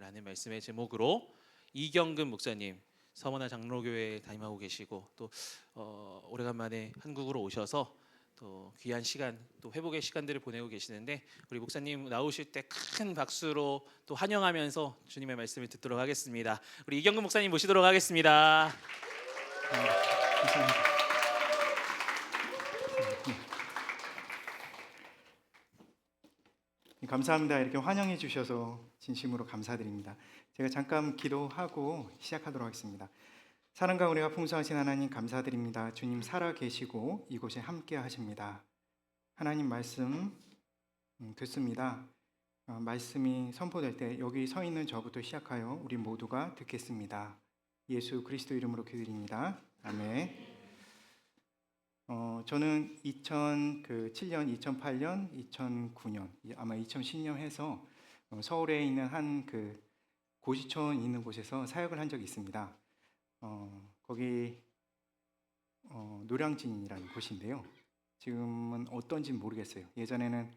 라는 말씀의 제목으로 이경근 목사님, 서머나 장로교회에 담임하고 계시고 또 오래간만에 한국으로 오셔서 또 귀한 시간, 또 회복의 시간들을 보내고 계시는데, 우리 목사님 나오실 때 큰 박수로 또 환영하면서 주님의 말씀을 듣도록 하겠습니다. 우리 이경근 목사님 모시도록 하겠습니다. 감사합니다. 감사합니다. 이렇게 환영해 주셔서 진심으로 감사드립니다. 제가 잠깐 기도하고 시작하도록 하겠습니다. 사랑과 은혜가 풍성하신 하나님 감사드립니다. 주님 살아 계시고 이곳에 함께 하십니다. 하나님 말씀 듣습니다. 말씀이 선포될 때 여기 서 있는 저부터 시작하여 우리 모두가 듣겠습니다. 예수 그리스도 이름으로 기도드립니다. 아멘. 저는 2007년, 2008년, 2009년, 아마 2010년 해서 서울에 있는 한 고시촌 있는 곳에서 사역을 한 적이 있습니다. 거기 노량진이라는 곳인데요. 지금은 어떤지는 모르겠어요. 예전에는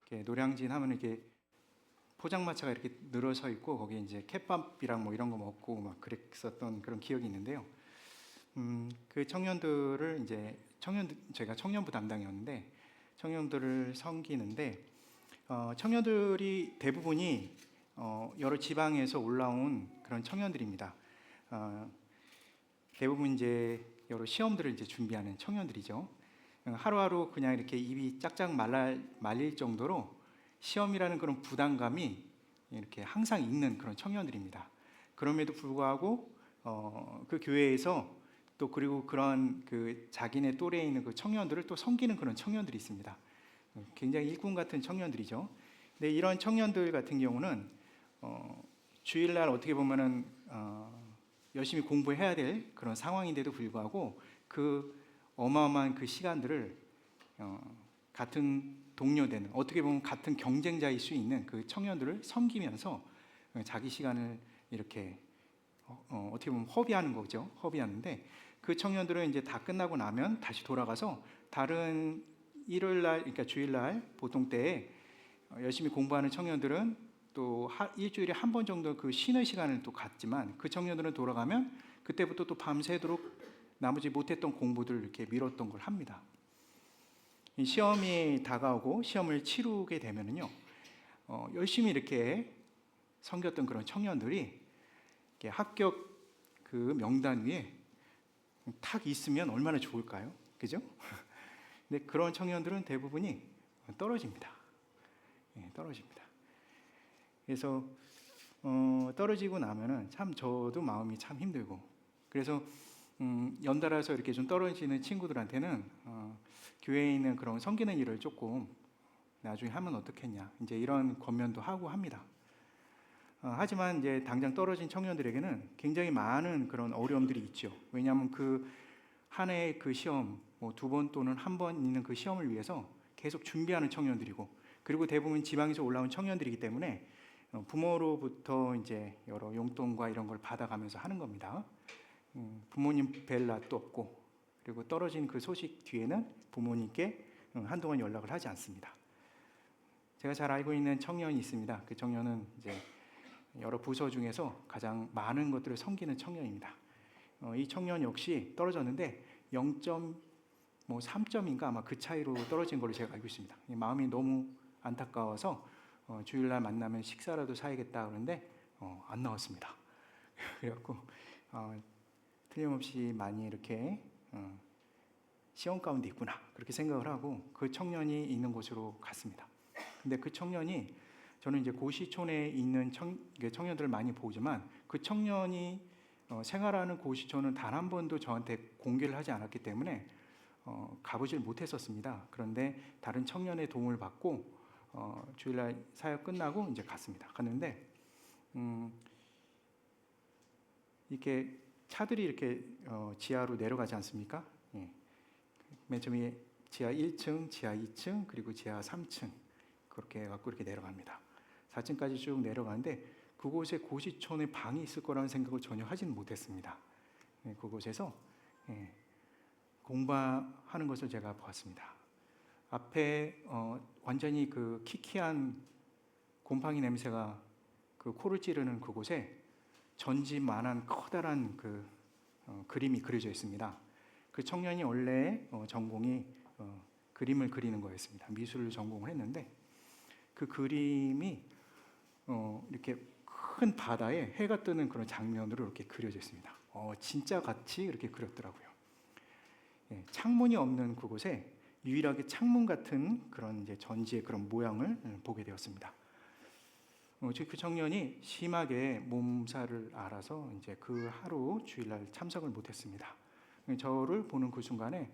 이렇게 노량진 하면 이렇게 포장마차가 이렇게 늘어서 있고 거기에 이제 캣밥이랑 뭐 이런 거 먹고 막 그랬었던 그런 기억이 있는데요. 그 청년들을 이제 제가 청년부 담당이었는데 청년들을 섬기는데 청년들이 대부분이 여러 지방에서 올라온 그런 청년들입니다. 대부분 이제 여러 시험들을 이제 준비하는 청년들이죠. 하루하루 그냥 이렇게 입이 짝짝 말릴 정도로 시험이라는 그런 부담감이 이렇게 항상 있는 그런 청년들입니다. 그럼에도 불구하고 그 교회에서 또 그리고 그런 자기네 또래에 있는 그 청년들을 또 섬기는 그런 청년들이 있습니다. 굉장히 일꾼 같은 청년들이죠. 근데 이런 청년들 같은 경우는 주일날 어떻게 보면은 열심히 공부해야 될 그런 상황인데도 불구하고 그 어마어마한 그 시간들을 같은 동료되는, 어떻게 보면 같은 경쟁자일 수 있는 그 청년들을 섬기면서 자기 시간을 이렇게 어떻게 보면 허비하는 거죠. 허비하는데 그 청년들은 이제 다 끝나고 나면 다시 돌아가서 다른 일요일날, 그러니까 주일날 보통 때에 열심히 공부하는 청년들은 또 일주일에 한 번 정도 그 쉬는 시간을 또 갖지만 그 청년들은 돌아가면 그때부터 또 밤새도록 나머지 못했던 공부들 이렇게 미뤘던 걸 합니다. 시험이 다가오고 시험을 치르게 되면은요, 열심히 이렇게 섬겼던 그런 청년들이 이렇게 합격 그 명단 위에 탁 있으면 얼마나 좋을까요? 그죠? 근데 그런 청년들은 대부분이 떨어집니다. 떨어집니다. 그래서 떨어지고 나면은 참 저도 마음이 참 힘들고, 그래서 연달아서 이렇게 좀 떨어지는 친구들한테는 교회에 있는 그런 섬기는 일을 조금 나중에 하면 어떻겠냐, 이제 이런 권면도 하고 합니다. 하지만 이제 당장 떨어진 청년들에게는 굉장히 많은 그런 어려움들이 있죠. 왜냐하면 그 한 해의 그 시험, 뭐 2번 또는 1번 있는 그 시험을 위해서 계속 준비하는 청년들이고, 그리고 대부분 지방에서 올라온 청년들이기 때문에 부모로부터 이제 여러 용돈과 이런 걸 받아가면서 하는 겁니다. 부모님 뵐 낯도 없고, 그리고 떨어진 그 소식 뒤에는 부모님께 한동안 연락을 하지 않습니다. 제가 잘 알고 있는 청년이 있습니다. 그 청년은 이제 여러 부서 중에서 가장 많은 것들을 섬기는 청년입니다. 이 청년 역시 떨어졌는데 0.3점인가 아마 그 차이로 떨어진 걸로 제가 알고 있습니다. 마음이 너무 안타까워서 주일날 만나면 식사라도 사야겠다 그러는데 안 나왔습니다. 그래갖고 틀림없이 많이 이렇게 시험 가운데 있구나 그렇게 생각을 하고 그 청년이 있는 곳으로 갔습니다. 근데 그 청년이, 저는 이제 고시촌에 있는 청년들을 많이 보지만 그 청년이 생활하는 고시촌은 단 한 번도 저한테 공개를 하지 않았기 때문에 가보질 못했었습니다. 그런데 다른 청년의 도움을 받고 주일날 사역 끝나고 이제 갔는데 이렇게 차들이 이렇게 지하로 내려가지 않습니까? 맨 처음에 지하 1층, 지하 2층, 그리고 지하 3층 그렇게 해갖고 이렇게 내려갑니다. 4층까지 쭉 내려가는데 그곳에 고시촌에 방이 있을 거라는 생각을 전혀 하지는 못했습니다. 그곳에서 공부하는 것을 제가 보았습니다. 앞에 완전히 그 키키한 곰팡이 냄새가 그 코를 찌르는 그곳에 전지만한 커다란 그림이 그려져 있습니다. 그 청년이 원래 전공이 그림을 그리는 거였습니다. 미술을 전공을 했는데 그 그림이 이렇게 큰 바다에 해가 뜨는 그런 장면으로 이렇게 그려져 있습니다. 진짜 같이 이렇게 그렸더라고요. 예, 창문이 없는 그곳에 유일하게 창문 같은 그런 이제 전지의 그런 모양을 보게 되었습니다. 그 청년이 심하게 몸살을 앓아서 이제 그 하루 주일날 참석을 못했습니다. 저를 보는 그 순간에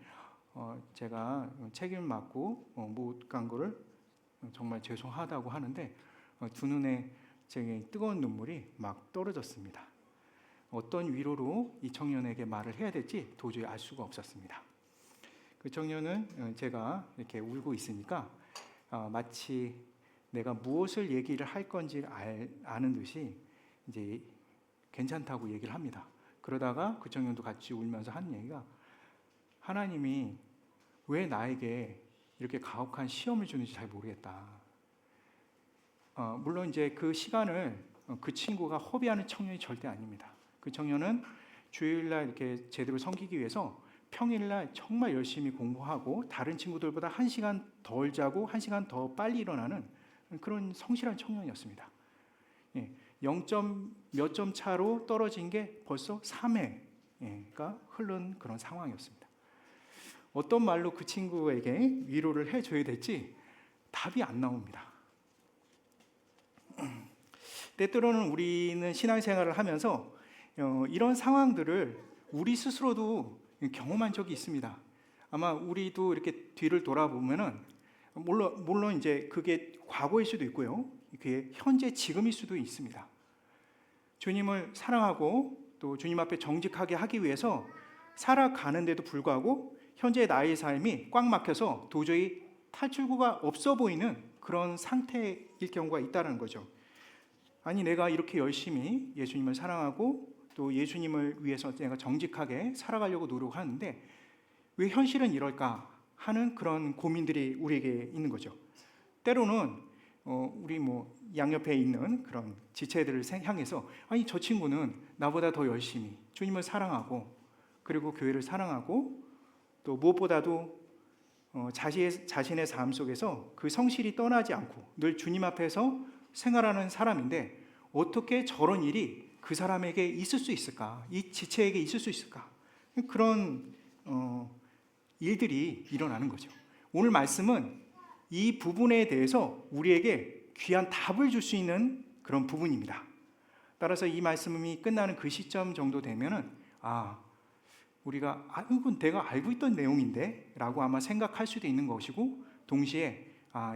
제가 책임을 맡고 못 간 거를 정말 죄송하다고 하는데 두 눈에 제 뜨거운 눈물이 막 떨어졌습니다. 어떤 위로로 이 청년에게 말을 해야 될지 도저히 알 수가 없었습니다. 그 청년은 제가 이렇게 울고 있으니까 마치 내가 무엇을 얘기를 할 건지 아는 듯이 이제 괜찮다고 얘기를 합니다. 그러다가 그 청년도 같이 울면서 하는 얘기가, 하나님이 왜 나에게 이렇게 가혹한 시험을 주는지 잘 모르겠다. 물론 이제 그 시간을 그 친구가 허비하는 청년이 절대 아닙니다. 그 청년은 주일날 이렇게 제대로 섬기기 위해서 평일날 정말 열심히 공부하고 다른 친구들보다 1시간 덜 자고 1시간 더 빨리 일어나는 그런 성실한 청년이었습니다. 0점 몇 점 차로 떨어진 게 벌써 3회가 흐른 그런 상황이었습니다. 어떤 말로 그 친구에게 위로를 해줘야 될지 답이 안 나옵니다. 때때로는 우리는 신앙생활을 하면서 이런 상황들을 우리 스스로도 경험한 적이 있습니다. 아마 우리도 이렇게 뒤를 돌아보면은 물론 이제 그게 과거일 수도 있고요, 그게 현재 지금일 수도 있습니다. 주님을 사랑하고 또 주님 앞에 정직하게 하기 위해서 살아가는데도 불구하고 현재 나의 삶이 꽉 막혀서 도저히 탈출구가 없어 보이는 그런 상태일 경우가 있다는 거죠. 아니, 내가 이렇게 열심히 예수님을 사랑하고 또 예수님을 위해서 내가 정직하게 살아가려고 노력하는데 왜 현실은 이럴까 하는 그런 고민들이 우리에게 있는 거죠. 때로는 우리 양옆에 있는 그런 지체들을 향해서, 아니, 저 친구는 나보다 더 열심히 주님을 사랑하고 그리고 교회를 사랑하고 또 무엇보다도 자신의 삶 속에서 그 성실이 떠나지 않고 늘 주님 앞에서 생활하는 사람인데 어떻게 저런 일이 그 사람에게 있을 수 있을까? 이 지체에게 있을 수 있을까? 그런 일들이 일어나는 거죠. 오늘 말씀은 이 부분에 대해서 우리에게 귀한 답을 줄 수 있는 그런 부분입니다. 따라서 이 말씀이 끝나는 그 시점 정도 되면은 우리가 이건 내가 알고 있던 내용인데 라고 아마 생각할 수도 있는 것이고, 동시에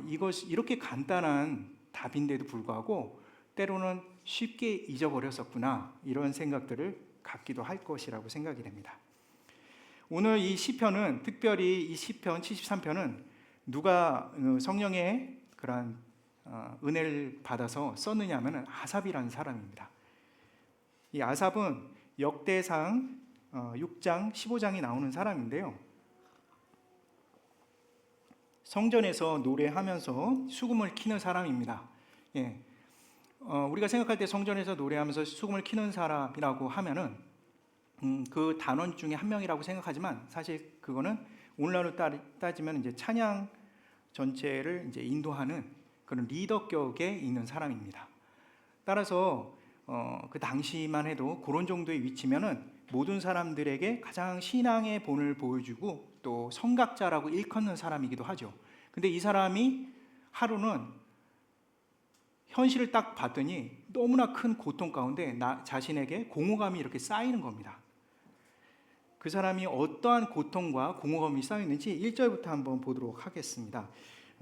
이것이 이렇게 간단한 답인데도 불구하고 때로는 쉽게 잊어버렸었구나, 이런 생각들을 갖기도 할 것이라고 생각이 됩니다. 오늘 이 시편은, 특별히 이 시편 73편은 누가 성령의 그런 은혜를 받아서 썼느냐 하면 아삽이라는 사람입니다. 이 아삽은 역대상 6장 15장이 나오는 사람인데요, 성전에서 노래하면서 수금을 키는 사람입니다. 우리가 생각할 때 성전에서 노래하면서 수금을 키는 사람이라고 하면은 그 단원 중에 한 명이라고 생각하지만 사실 그거는 오늘날로 따지면 이제 찬양 전체를 이제 인도하는 그런 리더격에 있는 사람입니다. 따라서 그 당시만 해도 그런 정도의 위치면은 모든 사람들에게 가장 신앙의 본을 보여주고 또 성각자라고 일컫는 사람이기도 하죠. 근데 이 사람이 하루는 현실을 딱 봤더니 너무나 큰 고통 가운데 자신에게 공허감이 이렇게 쌓이는 겁니다. 그 사람이 어떠한 고통과 공허감이 쌓이는지 1절부터 한번 보도록 하겠습니다.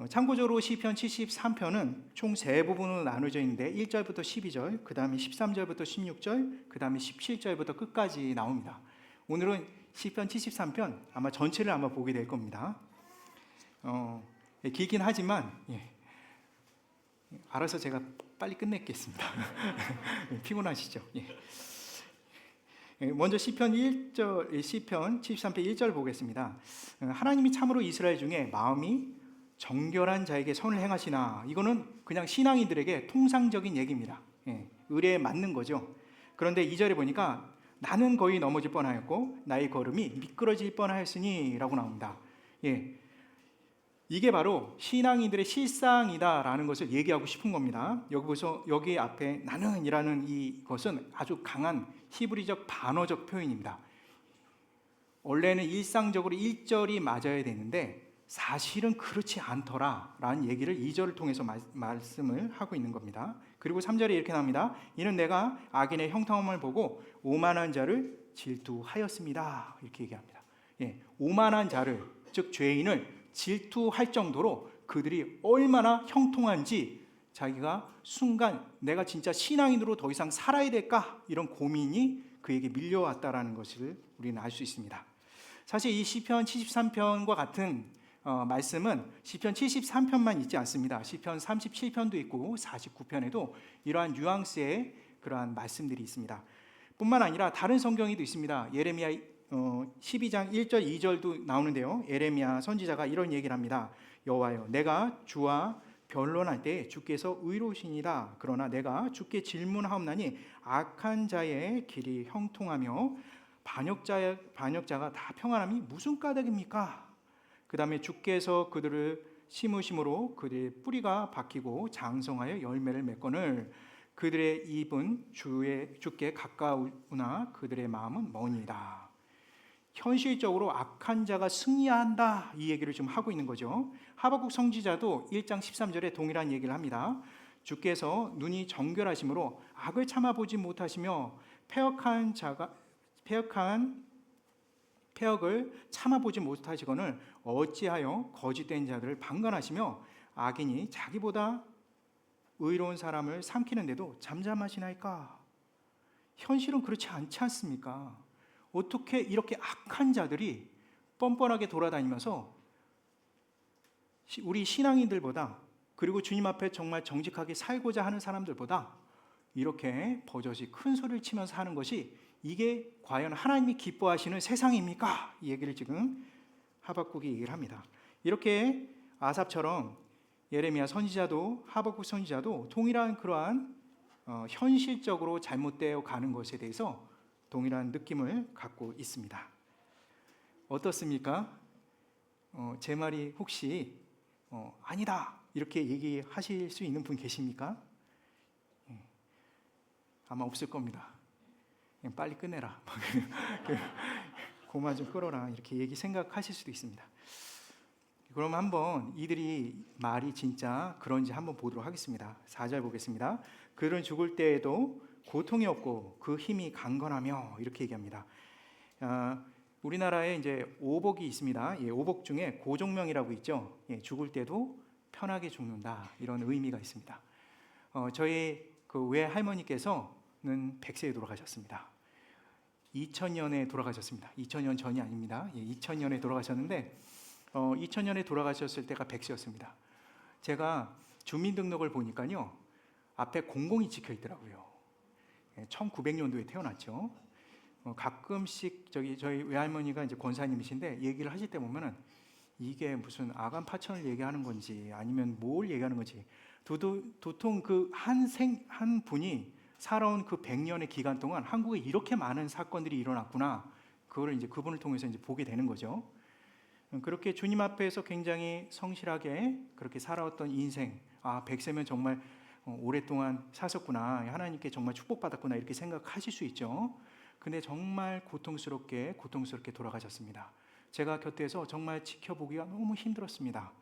참고적으로 시편 73편은 총 3부분으로 나눠져 있는데 1절부터 12절, 그 다음에 13절부터 16절, 그 다음에 17절부터 끝까지 나옵니다. 오늘은 시편 73편 아마 전체를 아마 보게 될 겁니다. 길긴 하지만 알아서 제가 빨리 끝내겠습니다. 피곤하시죠? 먼저 시편 73편 1절 보겠습니다. 하나님이 참으로 이스라엘 중에 마음이 정결한 자에게 선을 행하시나. 이거는 그냥 신앙인들에게 통상적인 얘기입니다. 의뢰에 맞는 거죠. 그런데 2절에 보니까 나는 거의 넘어질 뻔하였고 나의 걸음이 미끄러질 뻔하였으니 라고 나옵니다. 이게 바로 신앙인들의 실상이다라는 것을 얘기하고 싶은 겁니다. 여기 앞에 나는이라는 이것은 아주 강한 히브리적 반어적 표현입니다. 원래는 일상적으로 1절이 맞아야 되는데 사실은 그렇지 않더라라는 얘기를 2절을 통해서 말씀을 하고 있는 겁니다. 그리고 3절에 이렇게 나옵니다. 이는 내가 악인의 형통함을 보고 오만한 자를 질투하였습니다. 이렇게 얘기합니다. 오만한 자를, 즉 죄인을 질투할 정도로 그들이 얼마나 형통한지 자기가 순간 내가 진짜 신앙인으로 더 이상 살아야 될까? 이런 고민이 그에게 밀려왔다라는 것을 우리는 알 수 있습니다. 사실 이 시편 73편과 같은 말씀은 시편 73편만 있지 않습니다. 시편 37편도 있고 49편에도 이러한 뉘앙스의 그러한 말씀들이 있습니다. 뿐만 아니라 다른 성경에도 있습니다. 예레미야 12장 1절 2절도 나오는데요. 예레미야 선지자가 이런 얘기를 합니다. 여호와여 내가 주와 변론할 때 주께서 의로우시니라. 그러나 내가 주께 질문하옵나니 악한 자의 길이 형통하며 반역자가 다 평안함이 무슨 까닭입니까? 그 다음에 주께서 그들을 심으심으로 그들의 뿌리가 박히고 장성하여 열매를 맺거늘 그들의 입은 주께 가까우나 그들의 마음은 머니이다. 현실적으로 악한 자가 승리한다 이 얘기를 좀 하고 있는 거죠. 하박국 선지자도 1장 13절에 동일한 얘기를 합니다. 주께서 눈이 정결하심으로 악을 참아보지 못하시며 패역을 참아보지 못하시거늘 어찌하여 거짓된 자들을 방관하시며 악인이 자기보다 의로운 사람을 삼키는데도 잠잠하시나이까? 현실은 그렇지 않지 않습니까? 어떻게 이렇게 악한 자들이 뻔뻔하게 돌아다니면서 우리 신앙인들보다 그리고 주님 앞에 정말 정직하게 살고자 하는 사람들보다 이렇게 버젓이 큰 소리를 치면서 하는 것이 이게 과연 하나님이 기뻐하시는 세상입니까? 이 얘기를 지금 하박국이 얘기를 합니다. 이렇게 아삽처럼 예레미야 선지자도 하박국 선지자도 동일한 그러한 현실적으로 잘못되어 가는 것에 대해서 동일한 느낌을 갖고 있습니다. 어떻습니까? 제 말이 혹시 아니다 이렇게 얘기하실 수 있는 분 계십니까? 아마 없을 겁니다. 그냥 빨리 끝내라. 고만 좀 끌어라 이렇게 생각하실 수도 있습니다. 그럼 한번 이들이 말이 진짜 그런지 한번 보도록 하겠습니다. 4절 보겠습니다. 그들은 죽을 때에도 고통이 없고 그 힘이 강건하며 이렇게 얘기합니다. 우리나라에 이제 오복이 있습니다. 오복 중에 고종명이라고 있죠. 죽을 때도 편하게 죽는다 이런 의미가 있습니다. 저희 그 외할머니께서는 100세에 돌아가셨습니다. 2000년에 돌아가셨습니다. 2000년 전이 아닙니다. 2000년에 돌아가셨는데 2000년에 돌아가셨을 때가 100세였습니다. 제가 주민등록을 보니까요 앞에 00이 찍혀 있더라고요. 1900년도에 태어났죠. 가끔씩 저희 외할머니가 이제 권사님이신데 얘기를 하실 때 보면은 이게 무슨 아간 파천을 얘기하는 건지 아니면 뭘 얘기하는 건지 도통 그 한 분이 살아온 그 100년의 기간 동안 한국에 이렇게 많은 사건들이 일어났구나. 그거를 이제 그분을 통해서 이제 보게 되는 거죠. 그렇게 주님 앞에서 굉장히 성실하게 그렇게 살아왔던 인생, 100세면 정말 오랫동안 사셨구나, 하나님께 정말 축복받았구나 이렇게 생각하실 수 있죠. 근데 정말 고통스럽게 돌아가셨습니다. 제가 곁에서 정말 지켜보기가 너무 힘들었습니다.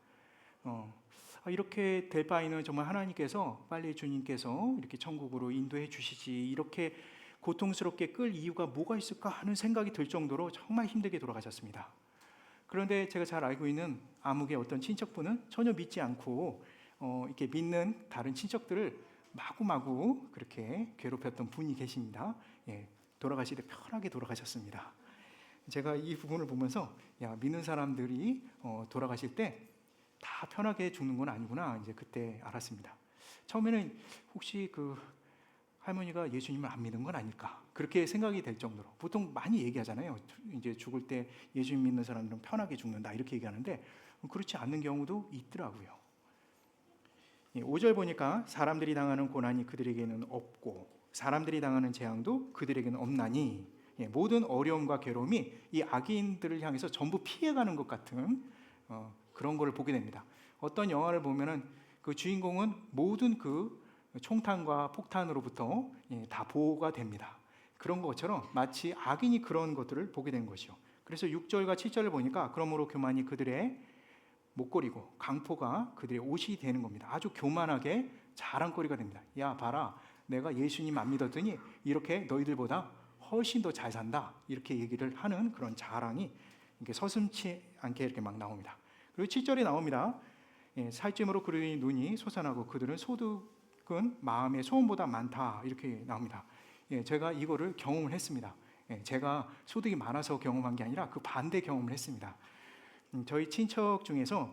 이렇게 될 바에는 정말 하나님께서 빨리 주님께서 이렇게 천국으로 인도해 주시지 이렇게 고통스럽게 끌 이유가 뭐가 있을까 하는 생각이 들 정도로 정말 힘들게 돌아가셨습니다. 그런데 제가 잘 알고 있는 암흑의 어떤 친척분은 전혀 믿지 않고 이렇게 믿는 다른 친척들을 마구마구 그렇게 괴롭혔던 분이 계십니다. 돌아가실 때 편하게 돌아가셨습니다. 제가 이 부분을 보면서 믿는 사람들이 돌아가실 때 다 편하게 죽는 건 아니구나 이제 그때 알았습니다. 처음에는 혹시 그 할머니가 예수님을 안 믿는 건 아닐까 그렇게 생각이 될 정도로 보통 많이 얘기하잖아요. 이제 죽을 때 예수님 믿는 사람들은 편하게 죽는다 이렇게 얘기하는데 그렇지 않는 경우도 있더라고요. 5절 보니까 사람들이 당하는 고난이 그들에게는 없고 사람들이 당하는 재앙도 그들에게는 없나니, 모든 어려움과 괴로움이 이 악인들을 향해서 전부 피해가는 것 같은 그런 걸 보게 됩니다. 어떤 영화를 보면은 그 주인공은 모든 그 총탄과 폭탄으로부터 다 보호가 됩니다. 그런 것처럼 마치 악인이 그런 것들을 보게 된 것이요. 그래서 6절과 7절을 보니까 그러므로 교만이 그들의 목걸이고 강포가 그들의 옷이 되는 겁니다. 아주 교만하게 자랑거리가 됩니다. 야 봐라, 내가 예수님 안 믿었더니 이렇게 너희들보다 훨씬 더 잘 산다, 이렇게 얘기를 하는 그런 자랑이 이렇게 서슴지 않게 이렇게 막 나옵니다. 그리고 7절에 나옵니다. 살찜으로 그들의 눈이 솟아나고 그들은 소득은 마음의 소원보다 많다, 이렇게 나옵니다. 제가 이거를 경험을 했습니다. 제가 소득이 많아서 경험한 게 아니라 그 반대 경험을 했습니다. 저희 친척 중에서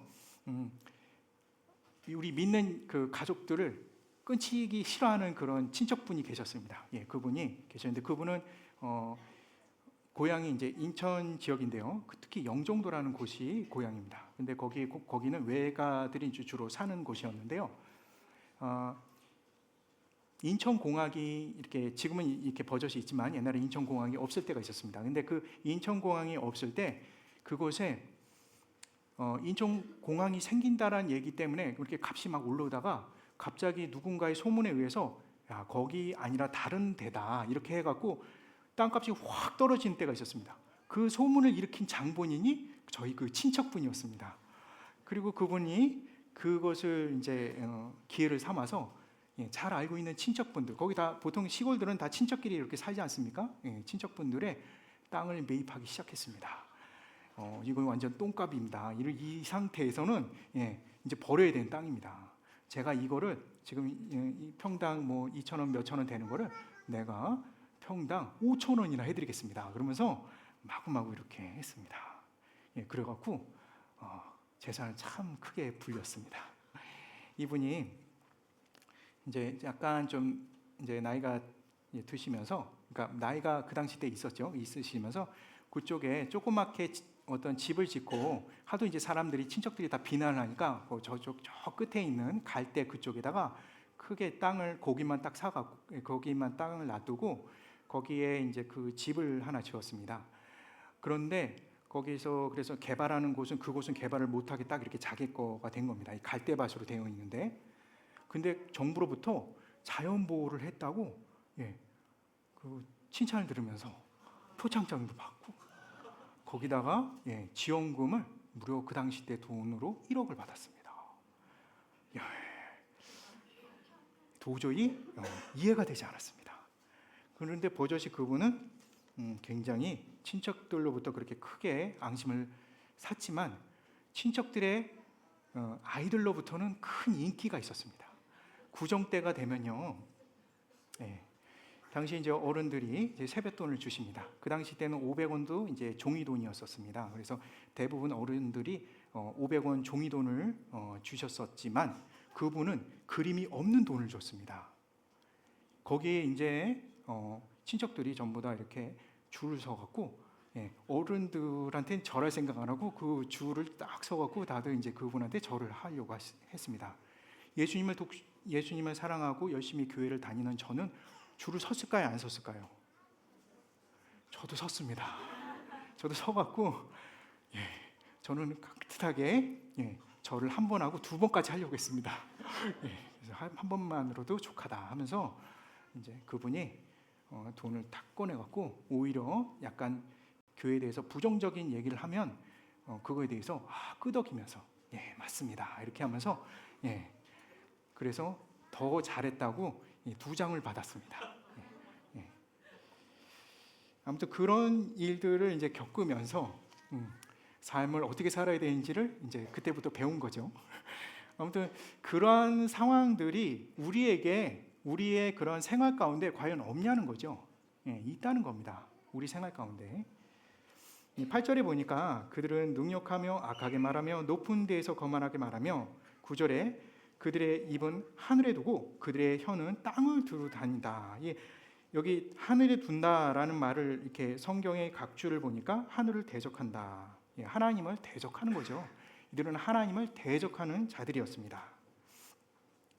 우리 믿는 그 가족들을 끊치기 싫어하는 그런 친척분이 계셨습니다. 그분이 계셨는데 그분은 고향이 이제 인천 지역인데요. 특히 영종도라는 곳이 고향입니다. 근데 거기는 외가들이 주로 사는 곳이었는데요. 인천공항이 이렇게 지금은 이렇게 버젓이 있지만 옛날에 인천공항이 없을 때가 있었습니다. 근데 그 인천공항이 없을 때 그곳에 인천공항이 생긴다라는 얘기 때문에 그렇게 값이 막 올라오다가 갑자기 누군가의 소문에 의해서 야, 거기 아니라 다른 데다, 이렇게 해갖고 땅값이 확 떨어지는 때가 있었습니다. 그 소문을 일으킨 장본인이 저희 그 친척분이었습니다. 그리고 그분이 그것을 이제 기회를 삼아서 잘 알고 있는 친척분들, 거기 다 보통 시골들은 다 친척끼리 이렇게 살지 않습니까? 친척분들의 땅을 매입하기 시작했습니다. 이건 완전 똥값입니다. 이 상태에서는 이제 버려야 되는 땅입니다. 제가 이거를 지금 이 평당 뭐 2,000원 몇천 원 되는 거를 내가 평당 5,000원이나 해드리겠습니다. 그러면서 마구마구 이렇게 했습니다. 그래갖고 재산을 참 크게 불렸습니다. 이분이 이제 약간 좀 이제 나이가 드시면서, 그러니까 나이가 그 당시 때 있으시면서 그쪽에 조그맣게 어떤 집을 짓고 하도 이제 사람들이 친척들이 다 비난을 하니까 저쪽 저 끝에 있는 갈대 그쪽에다가 크게 땅을 거기만 딱 사갖고 거기만 땅을 놔두고 거기에 이제 그 집을 하나 지었습니다. 그런데 거기서 그래서 개발하는 곳은 그곳은 개발을 못하게 딱 이렇게 자기 거가 된 겁니다. 이 갈대밭으로 되어 있는데, 근데 정부로부터 자연 보호를 했다고 그 칭찬을 들으면서 표창장도 받고 거기다가 지원금을 무려 그 당시 때 돈으로 1억을 받았습니다. 도저히 이해가 되지 않았습니다. 그런데 버젓이 그분은 굉장히 친척들로부터 그렇게 크게 앙심을 샀지만 친척들의 아이들로부터는 큰 인기가 있었습니다. 구정 때가 되면요, 당시 이제 어른들이 이제 세뱃돈을 주십니다. 그 당시 때는 500원도 이제 종이돈이었었습니다. 그래서 대부분 어른들이 500원 종이돈을 주셨었지만 그분은 그림이 없는 돈을 줬습니다. 거기에 이제 친척들이 전부 다 이렇게 줄을 서갖고 어른들한테는 절할 생각 안 하고 그 줄을 딱 서갖고 다들 이제 그분한테 절을 하려고 했습니다. 예수님을 사랑하고 열심히 교회를 다니는 저는 줄을 섰을까요, 안 섰을까요? 저도 섰습니다. 저도 서갖고 저는 깍듯하게 절을 한 번 하고 2번까지 하려고 했습니다. 그래서 한 번만으로도 족하다 하면서 이제 그분이 돈을 딱 꺼내갖고 오히려 약간 교회에 대해서 부정적인 얘기를 하면 그거에 대해서 끄덕이면서 맞습니다 이렇게 하면서 그래서 더 잘했다고 2장을 받았습니다. 아무튼 그런 일들을 이제 겪으면서 삶을 어떻게 살아야 되는지를 이제 그때부터 배운 거죠. 아무튼 그러한 상황들이 우리의 그런 생활 가운데 과연 없냐는 거죠. 있다는 겁니다. 우리 생활 가운데. 8절에 보니까 그들은 능욕하며 악하게 말하며 높은 데에서 거만하게 말하며 9절에 그들의 입은 하늘에 두고 그들의 혀는 땅을 두루 다닌다. 여기 하늘에 둔다라는 말을 이렇게 성경의 각주를 보니까 하늘을 대적한다. 하나님을 대적하는 거죠. 이들은 하나님을 대적하는 자들이었습니다.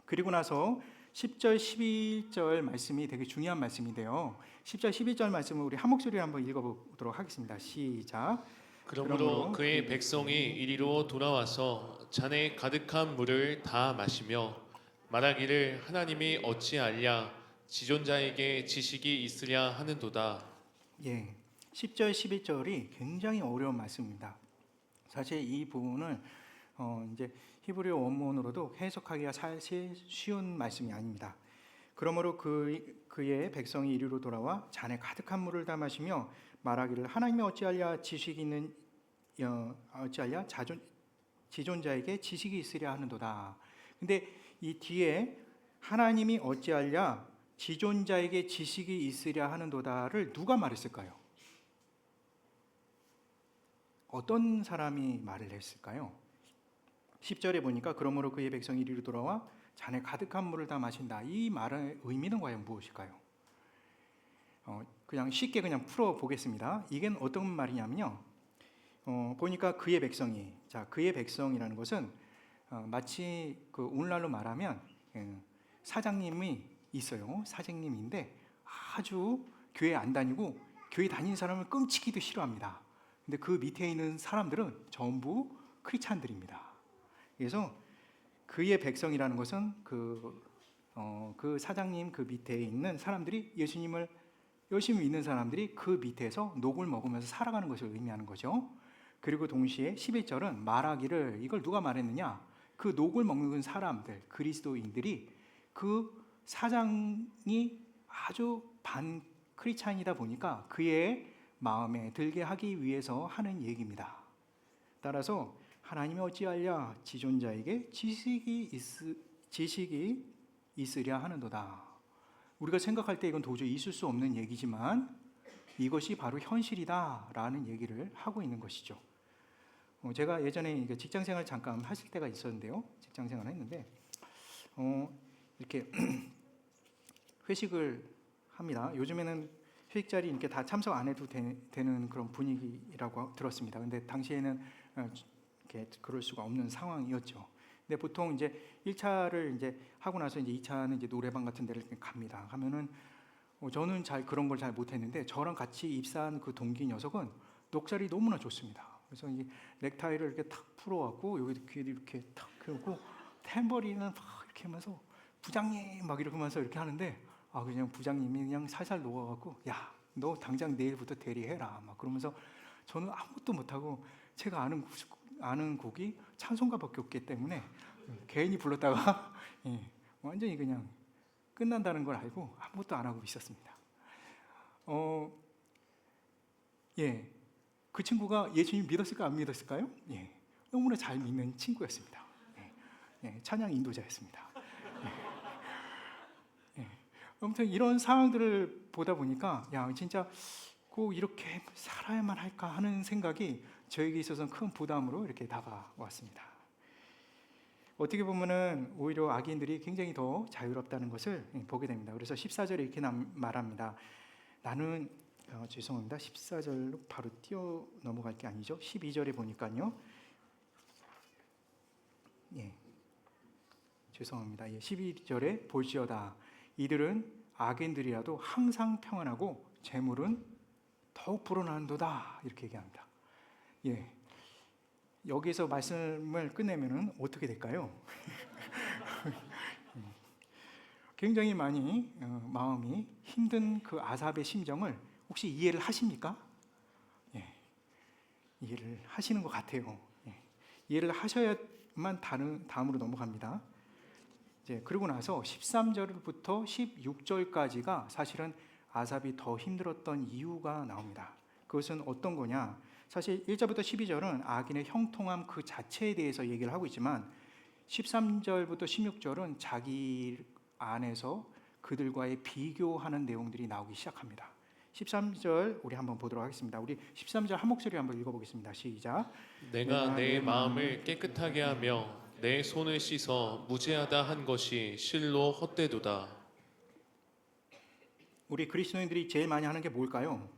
그리고 나서 10절, 11절 말씀이 되게 중요한 말씀인데요. 10절, 11절 말씀을 우리 한 목소리로 한번 읽어보도록 하겠습니다. 시작. 그러므로 그의 백성이 이리로 돌아와서 잔에 가득한 물을 다 마시며 말하기를 하나님이 어찌하랴 지존자에게 지식이 있으랴 하는도다. 예, 10절, 11절이 굉장히 어려운 말씀입니다. 사실 이 부분을 이제 히브리 원문으로도 해석하기가 사실 쉬운 말씀이 아닙니다. 그러므로 그의 백성이 이리로 돌아와 잔에 가득한 물을 다 마시며 말하기를 하나님이 어찌하랴 지식이 있는 어찌하랴 지존자에게 지식이 있으랴 하는도다. 근데 이 뒤에 하나님이 어찌하랴 지존자에게 지식이 있으랴 하는도다를 누가 말했을까요? 어떤 사람이 말을 했을까요? 10절에 보니까 그러므로 그의 백성이 이리로 돌아와 잔에 가득한 물을 다 마신다. 이 말의 의미는 과연 무엇일까요? 그냥 쉽게 그냥 풀어 보겠습니다. 이게 어떤 말이냐면요. 보니까 그의 백성이, 자, 그의 백성이라는 것은 마치 그 오늘날로 말하면 사장님이 있어요. 사장님인데 아주 교회 안 다니고 교회 다니는 사람을 끔찍이도 싫어합니다. 근데 그 밑에 있는 사람들은 전부 크리스찬들입니다. 그래서 그의 백성이라는 것은 그 사장님 그 밑에 있는 사람들이 예수님을 열심히 믿는 사람들이 그 밑에서 녹을 먹으면서 살아가는 것을 의미하는 거죠. 그리고 동시에 11절은 말하기를, 이걸 누가 말했느냐? 그 녹을 먹는 사람들, 그리스도인들이 그 사장이 아주 반 크리스찬이다 보니까 그의 마음에 들게 하기 위해서 하는 얘기입니다. 따라서 하나님이 어찌하랴 지존자에게 지식이 있으랴 하는도다. 우리가 생각할 때 이건 도저히 있을 수 없는 얘기지만 이것이 바로 현실이다라는 얘기를 하고 있는 것이죠. 제가 예전에 직장생활 잠깐 하실 때가 있었는데요. 직장생활을 했는데 이렇게 회식을 합니다. 요즘에는 회식 자리 이렇게 다 참석 안 해도 되는 그런 분위기라고 들었습니다. 근데 당시에는 이렇게 그럴 수가 없는 상황이었죠. 근데 보통 이제 1차를 이제 하고 나서 이제 2차는 이제 노래방 같은 데를 갑니다. 가면은 저는 잘 그런 걸 잘 못했는데 저랑 같이 입사한 그 동기 녀석은 녹살이 너무나 좋습니다. 그래서 이 넥타이를 이렇게 탁 풀어갖고 여기 귀를 이렇게 탁 펴고 탬버리는 막 이렇게 하면서 부장님 막 이러면서 이렇게 하는데 그냥 부장님이 그냥 살살 녹아갖고 야, 너 당장 내일부터 대리해라 막 그러면서 저는 아무것도 못하고 제가 아는 곡이 찬송가밖에 없기 때문에 괜히 불렀다가 완전히 그냥 끝난다는 걸 알고 아무것도 안 하고 있었습니다. 그 친구가 예수님 믿었을까 안 믿었을까요? 너무나 잘 믿는 친구였습니다. 찬양 인도자였습니다. 아무튼 이런 상황들을 보다 보니까 야 진짜 꼭 이렇게 살아야만 할까 하는 생각이 저에게 있어서는 큰 부담으로 이렇게 다가왔습니다. 어떻게 보면은 오히려 악인들이 굉장히 더 자유롭다는 것을 보게 됩니다. 그래서 14절에 이렇게 말합니다. 나는 죄송합니다. 14절로 바로 뛰어 넘어갈 게 아니죠. 12절에 보니까요. 죄송합니다. 12절에 볼지어다 이들은 악인들이라도 항상 평안하고 재물은 더욱 불어나는도다 이렇게 얘기합니다. 여기서 말씀을 끝내면은 어떻게 될까요? 굉장히 많이 마음이 힘든 그 아삽의 심정을 혹시 이해를 하십니까? 이해를 하시는 것 같아요. 이해를 하셔야만 다음으로 넘어갑니다. 그리고 나서 13절부터 16절까지가 사실은 아삽이 더 힘들었던 이유가 나옵니다. 그것은 어떤 거냐? 사실 1절부터 12절은 악인의 형통함 그 자체에 대해서 얘기를 하고 있지만 13절부터 16절은 자기 안에서 그들과의 비교하는 내용들이 나오기 시작합니다. 13절 우리 한번 보도록 하겠습니다. 우리 13절 한 목소리 한번 읽어보겠습니다. 시작. 내가 내 마음을 깨끗하게 하며 내 손을 씻어 무죄하다 한 것이 실로 헛되도다. 우리 그리스도인들이 제일 많이 하는 게 뭘까요?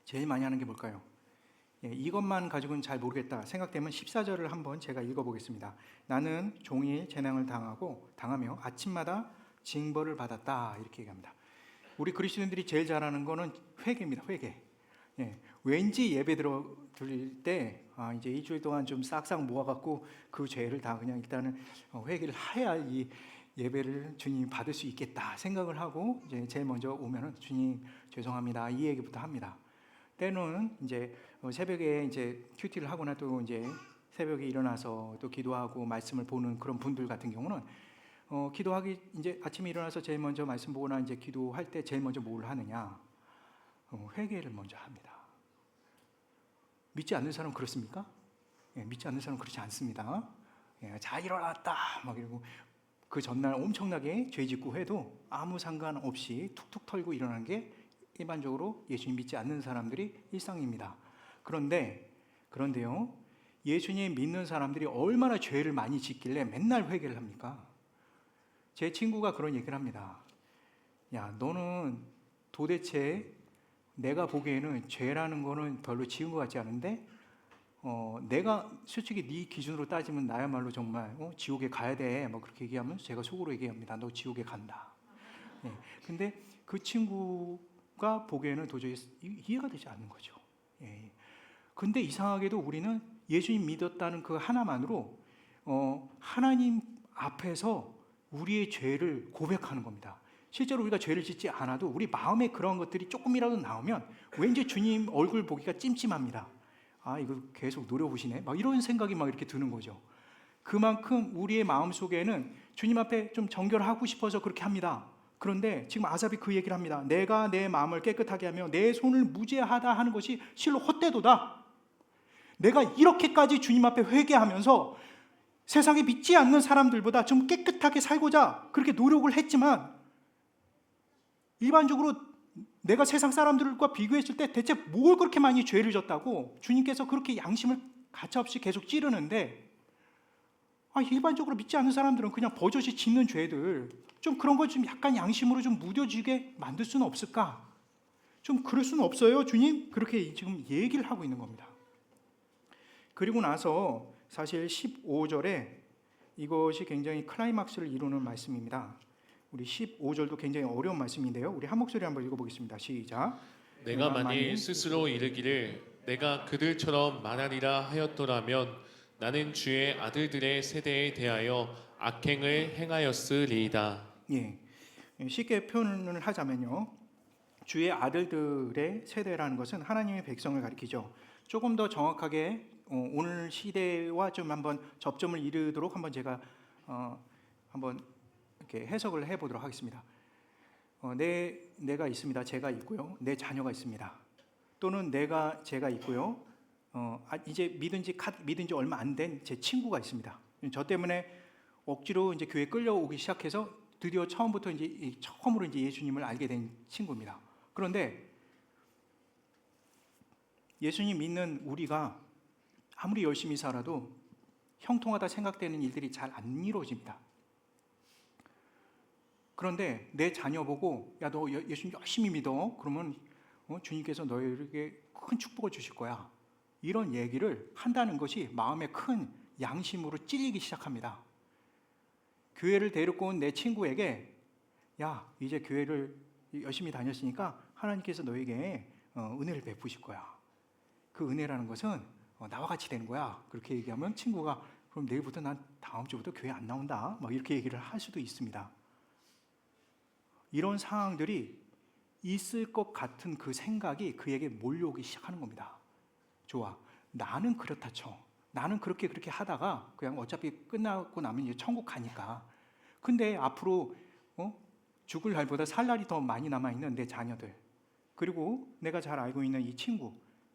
제일 많이 하는 게 뭘까요? 이것만 가지고는 잘 모르겠다 생각되면 14절을 한번 제가 읽어보겠습니다. 나는 종일 재난을 당하며 아침마다 징벌을 받았다 이렇게 얘기합니다. 우리 그리스도인들이 제일 잘하는 거는 회개입니다. 회개. 왠지 예배 드릴 때 이제 일주일 동안 좀 싹싹 모아갖고 그 죄를 다 그냥 일단은 회개를 해야 이 예배를 주님 받을 수 있겠다 생각을 하고 이제 제일 먼저 오면은 주님 죄송합니다 이 얘기부터 합니다. 때로는 이제 새벽에 이제 큐티를 하거나 또 이제 새벽에 일어나서 또 기도하고 말씀을 보는 그런 분들 같은 경우는 기도하기 이제 아침에 일어나서 제일 먼저 말씀 보거나 이제 기도할 때 제일 먼저 뭘 하느냐? 회개를 먼저 합니다. 믿지 않는 사람 그렇습니까? 믿지 않는 사람 그렇지 않습니다. 잘 일어났다 막 이러고 그 전날 엄청나게 죄 짓고 해도 아무 상관없이 툭툭 털고 일어나는 게 일반적으로 예수님 믿지 않는 사람들이 일상입니다. 그런데요, 예수님 믿는 사람들이 얼마나 죄를 많이 짓길래 맨날 회개를 합니까? 제 친구가 그런 얘기를 합니다. 야, 너는 도대체 내가 보기에는 죄라는 거는 별로 지은 것 같지 않은데 내가 솔직히 네 기준으로 따지면 나야말로 정말 지옥에 가야 돼. 뭐 그렇게 얘기하면 제가 속으로 얘기합니다. 너 지옥에 간다. 근데 그 친구가 보기에는 도저히 이해가 되지 않는 거죠. 근데 이상하게도 우리는 예수님 믿었다는 그 하나만으로 하나님 앞에서 우리의 죄를 고백하는 겁니다. 실제로 우리가 죄를 짓지 않아도 우리 마음에 그런 것들이 조금이라도 나오면 왠지 주님 얼굴 보기가 찜찜합니다. 아, 이거 계속 노려보시네. 막 이런 생각이 막 이렇게 드는 거죠. 그만큼 우리의 마음 속에는 주님 앞에 좀 정결하고 싶어서 그렇게 합니다. 그런데 지금 아삽이 그 얘기를 합니다. 내가 내 마음을 깨끗하게 하며 내 손을 무죄하다 하는 것이 실로 헛되도다. 내가 이렇게까지 주님 앞에 회개하면서 세상에 믿지 않는 사람들보다 좀 깨끗하게 살고자 그렇게 노력을 했지만 일반적으로 내가 세상 사람들과 비교했을 때 대체 뭘 그렇게 많이 죄를 졌다고 주님께서 그렇게 양심을 가차없이 계속 찌르는데 일반적으로 믿지 않는 사람들은 그냥 버젓이 짓는 죄들 좀 그런 걸 좀 약간 양심으로 좀 무뎌지게 만들 수는 없을까? 좀 그럴 수는 없어요, 주님? 그렇게 지금 얘기를 하고 있는 겁니다. 그리고 나서 사실 15절에 이것이 굉장히 클라이막스를 이루는 말씀입니다. 우리 15절도 굉장히 어려운 말씀인데요. 우리 한 목소리 한번 읽어보겠습니다. 시작. 내가 만일 스스로 이르기를 내가 그들처럼 말하리라 하였더라면 나는 주의 아들들의 세대에 대하여 악행을 행하였으리이다. 쉽게 표현을 하자면요, 주의 아들들의 세대라는 것은 하나님의 백성을 가리키죠. 조금 더 정확하게 오늘 시대와 좀 한번 접점을 이루도록 한번 제가 한번 이렇게 해석을 해보도록 하겠습니다. 내가 있습니다. 제가 있고요. 내 자녀가 있습니다. 또는 제가 있고요. 이제 믿은 지 얼마 안 된 제 친구가 있습니다. 저 때문에 억지로 이제 교회 끌려오기 시작해서 드디어 처음으로 이제 예수님을 알게 된 친구입니다. 그런데 예수님 믿는 우리가 아무리 열심히 살아도 형통하다 생각되는 일들이 잘 안 이루어집니다. 그런데 내 자녀 보고 야, 너 예수님 열심히 믿어. 그러면 주님께서 너에게 큰 축복을 주실 거야. 이런 얘기를 한다는 것이 마음에 큰 양심으로 찔리기 시작합니다. 교회를 데리고 온 내 친구에게 야, 이제 교회를 열심히 다녔으니까 하나님께서 너에게 은혜를 베푸실 거야. 그 은혜라는 것은 나와 같이 되는 거야. 그렇게 얘기하면 친구가 그럼 내일부터 난 다음 주부터 교회 안 나온다. 막 이렇게 얘기를 할 수도 있습니다. 이런 상황들이 있을 것 같은 그 생각이 그에게 몰려오기 시작하는 겁니다. 좋아, 나는 그렇다 쳐. 나는 그렇게 하다가 그냥 어차피 끝나고 나면 이제 천국 가니까. 근데 앞으로 죽을 날보다 살 날이 더 많이 남아있는 내 자녀들, 그리고 내가 잘 알고 있는 이 친구,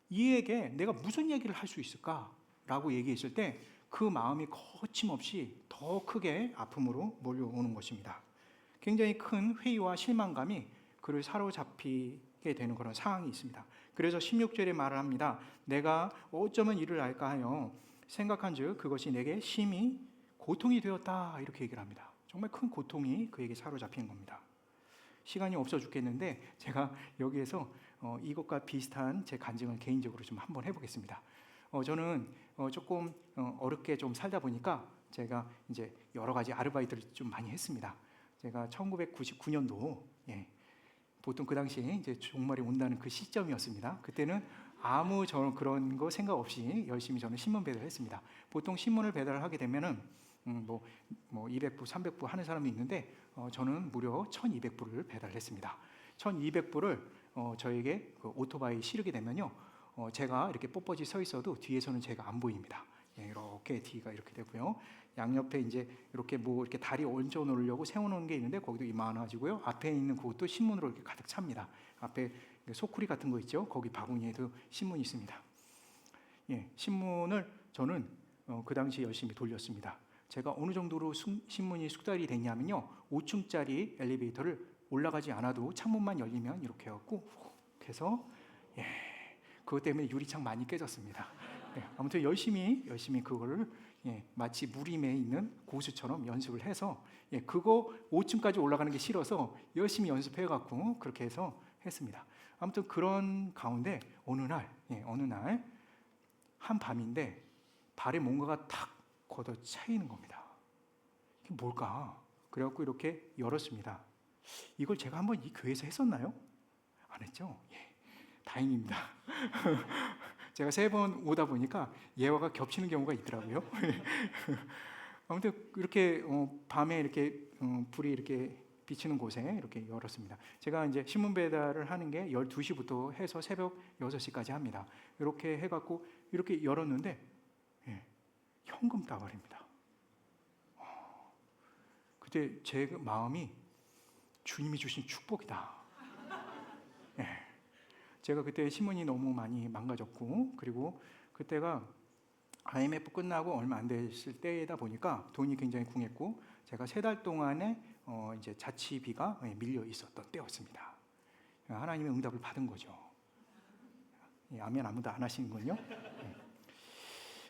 이에게 내가 무슨 얘기를 할 수 있을까라고 얘기했을 때 그 마음이 거침없이 더 크게 아픔으로 몰려오는 것입니다. 굉장히 큰 회의와 실망감이 그를 사로잡히게 되는 그런 상황이 있습니다. 그래서 16절에 말을 합니다. 내가 어쩌면 이를 알까 하여 생각한즉 그것이 내게 심히 고통이 되었다. 이렇게 얘기를 합니다. 정말 큰 고통이 그에게 사로잡힌 겁니다. 시간이 없어 죽겠는데 제가 여기에서 이것과 비슷한 제 간증을 개인적으로 좀 한번 해보겠습니다. 저는 조금 어렵게 좀 살다 보니까 제가 이제 여러 가지 아르바이트를 좀 많이 했습니다. 제가 1999년도 보통 그 당시에 이제 종말이 온다는 그 시점이었습니다. 그때는 아무 저는 그런 거 생각 없이 열심히 저는 신문 배달을 했습니다. 보통 신문을 배달을 하게 되면은 뭐 200부, 300부 하는 사람이 있는데 저는 무려 1,200부를 배달을 했습니다. 1,200부를 저에게 그 오토바이 실으게 되면요, 제가 이렇게 뻣뻣이 서 있어도 뒤에서는 제가 안 보입니다. 이렇게 뒤가 이렇게 되고요. 양옆에 이제 이렇게 뭐 이렇게 다리 얹어 놓으려고 세워놓은 게 있는데 거기도 이만하지고요. 앞에 있는 그것도 신문으로 이렇게 가득 찹니다. 앞에 소쿠리 같은 거 있죠. 거기 바구니에도 신문이 있습니다. 신문을 저는 그 당시 열심히 돌렸습니다. 제가 어느 정도로 신문이 숙달이 됐냐면요, 5층짜리 엘리베이터를 올라가지 않아도 창문만 열리면 이렇게 해갖고 해서 그것 때문에 유리창 많이 깨졌습니다. 아무튼 열심히 그거를 마치 무림에 있는 고수처럼 연습을 해서 그거 5층까지 올라가는 게 싫어서 열심히 연습해갖고 그렇게 해서 했습니다. 아무튼 그런 가운데 어느 날 한 밤인데 발에 뭔가가 탁 걷어 차이는 겁니다. 이게 뭘까? 그래갖고 이렇게 열었습니다. 이걸 제가 한번 이 교회에서 했었나요? 안 했죠? 다행입니다. 제가 3번 오다 보니까 예화가 겹치는 경우가 있더라고요. 아무튼 이렇게 밤에 이렇게 불이 이렇게 비치는 곳에 이렇게 열었습니다. 제가 이제 신문 배달을 하는 게 12시부터 해서 새벽 6시까지 합니다. 이렇게 해갖고 이렇게 열었는데 현금 다발입니다. 그때 제 마음이 주님이 주신 축복이다. 제가 그때 신문이 너무 많이 망가졌고, 그리고 그때가 IMF 끝나고 얼마 안 됐을 때다 보니까 돈이 굉장히 궁했고, 제가 3달 동안에 이제 자취비가 밀려 있었던 때였습니다. 하나님의 응답을 받은 거죠. 아멘 아무도 안 하시는군요.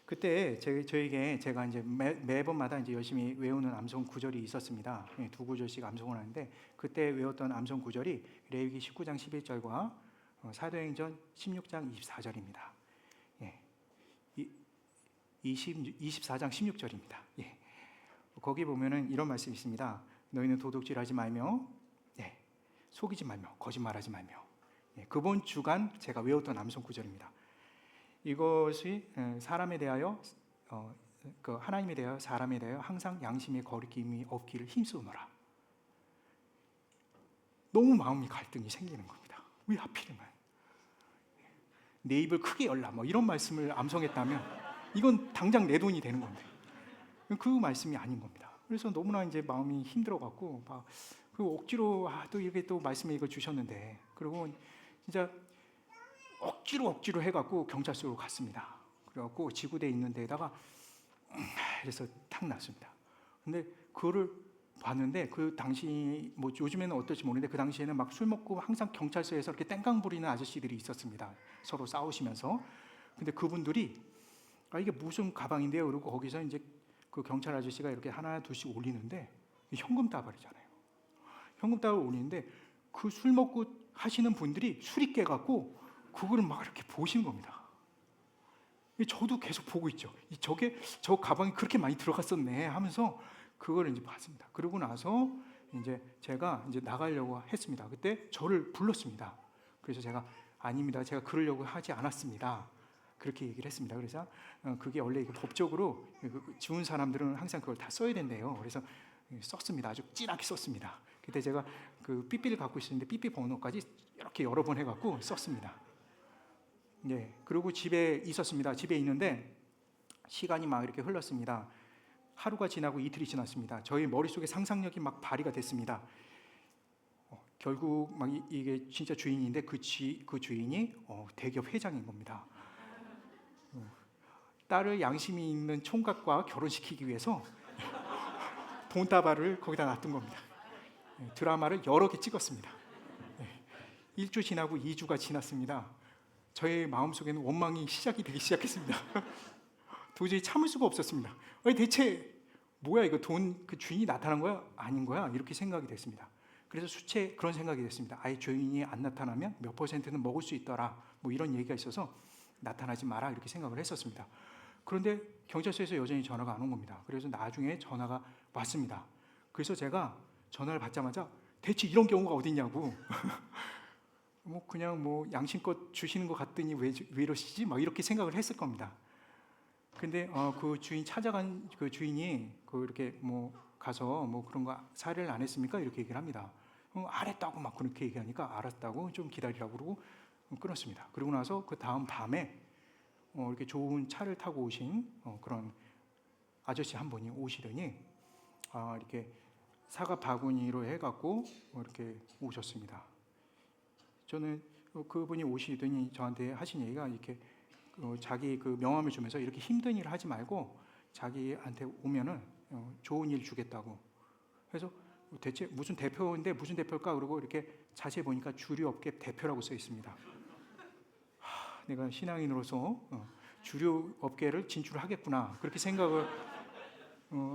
그때 저에게 제가 이제 매번마다 이제 열심히 외우는 암송 구절이 있었습니다. 2구절씩 암송을 하는데 그때 외웠던 암송 구절이 레위기 19장 11절과 사도행전 16장 24절입니다. 24장 16절입니다. 거기 보면은 이런 말씀이 있습니다. 너희는 도둑질하지 말며, 속이지 말며, 거짓말하지 말며. 그번 주간 제가 외웠던 암송 구절입니다. 이것이 사람에 대하여, 그 하나님에 대하여, 사람에 대하여 항상 양심의 거리낌이 없기를 힘쓰노라. 너무 마음이 갈등이 생기는 겁니다. 왜 하필이면 내 입을 크게 열라 뭐 이런 말씀을 암송했다면 이건 당장 내 돈이 되는 건데 그 말씀이 아닌 겁니다. 그래서 너무나 이제 마음이 힘들어갖고 막 그 억지로 또 이렇게 또 말씀에 이걸 주셨는데 그리고 진짜 억지로 해갖고 경찰서로 갔습니다. 그래갖고 지구대에 있는 데다가 그래서 탁 났습니다. 근데 그거를 봤는데 그 당시 뭐 요즘에는 어떨지 모르는데 그 당시에는 막 술 먹고 항상 경찰서에서 이렇게 땡깡 부리는 아저씨들이 있었습니다. 서로 싸우시면서. 근데 그분들이 이게 무슨 가방인데요? 그리고 거기서 이제 그 경찰 아저씨가 이렇게 하나 둘씩 올리는데 현금 다발이잖아요. 현금 다발 올리는데 그 술 먹고 하시는 분들이 술이 깨갖고 그거를 막 이렇게 보시는 겁니다. 저도 계속 보고 있죠. 저 가방이 그렇게 많이 들어갔었네 하면서 그걸 이제 봤습니다. 그러고 나서 이제 제가 이제 나가려고 했습니다. 그때 저를 불렀습니다. 그래서 제가 아닙니다. 제가 그러려고 하지 않았습니다. 그렇게 얘기를 했습니다. 그래서 그게 원래 법적으로 지운 사람들은 항상 그걸 다 써야 된대요. 그래서 썼습니다. 아주 진하게 썼습니다. 그때 제가 그 삐삐를 갖고 있었는데 삐삐 번호까지 이렇게 여러 번 해갖고 썼습니다. 그리고 집에 있었습니다. 집에 있는데 시간이 막 이렇게 흘렀습니다. 하루가 지나고 이틀이 지났습니다. 저희 머릿속에 상상력이 막 발휘가 됐습니다. 결국 막 이게 진짜 주인인데 그 주인이 대기업 회장인 겁니다. 딸을 양심이 있는 총각과 결혼시키기 위해서 돈다발을 거기다 놔둔 겁니다. 드라마를 여러 개 찍었습니다. 1주 지나고 2주가 지났습니다. 저의 마음속에는 원망이 시작이 되기 시작했습니다. 도저히 참을 수가 없었습니다. 대체 뭐야 이거 돈 그 주인이 나타난 거야? 아닌 거야? 이렇게 생각이 됐습니다. 그래서 수채 그런 생각이 됐습니다. 아예 주인이 안 나타나면 몇 %는 먹을 수 있더라. 뭐 이런 얘기가 있어서 나타나지 마라 이렇게 생각을 했었습니다. 그런데 경찰서에서 여전히 전화가 안 온 겁니다. 그래서 나중에 전화가 왔습니다. 그래서 제가 전화를 받자마자 대체 이런 경우가 어딨냐고 뭐 그냥 뭐 양심껏 주시는 것 같더니 왜 이러시지? 막 이렇게 생각을 했을 겁니다. 근데 그 주인 찾아간 그 주인이 그 이렇게 뭐 가서 뭐 그런 거 사례를 안 했습니까? 이렇게 얘기를 합니다. 안 했다고 막 그렇게 얘기하니까 알았다고 좀 기다리라고 그러고 끊었습니다. 그러고 나서 그 다음 밤에 이렇게 좋은 차를 타고 오신 그런 아저씨 한 분이 오시더니 이렇게 사과 바구니로 해갖고 이렇게 오셨습니다. 저는 그분이 오시더니 저한테 하신 얘기가 이렇게 자기 그 명함을 주면서 이렇게 힘든 일 하지 말고 자기한테 오면은 좋은 일 주겠다고. 그래서 대체 무슨 대표인데 무슨 대표일까? 그러고 이렇게 자세히 보니까 주류업계 대표라고 써 있습니다. 내가 신앙인으로서 주류업계를 진출하겠구나 그렇게 생각을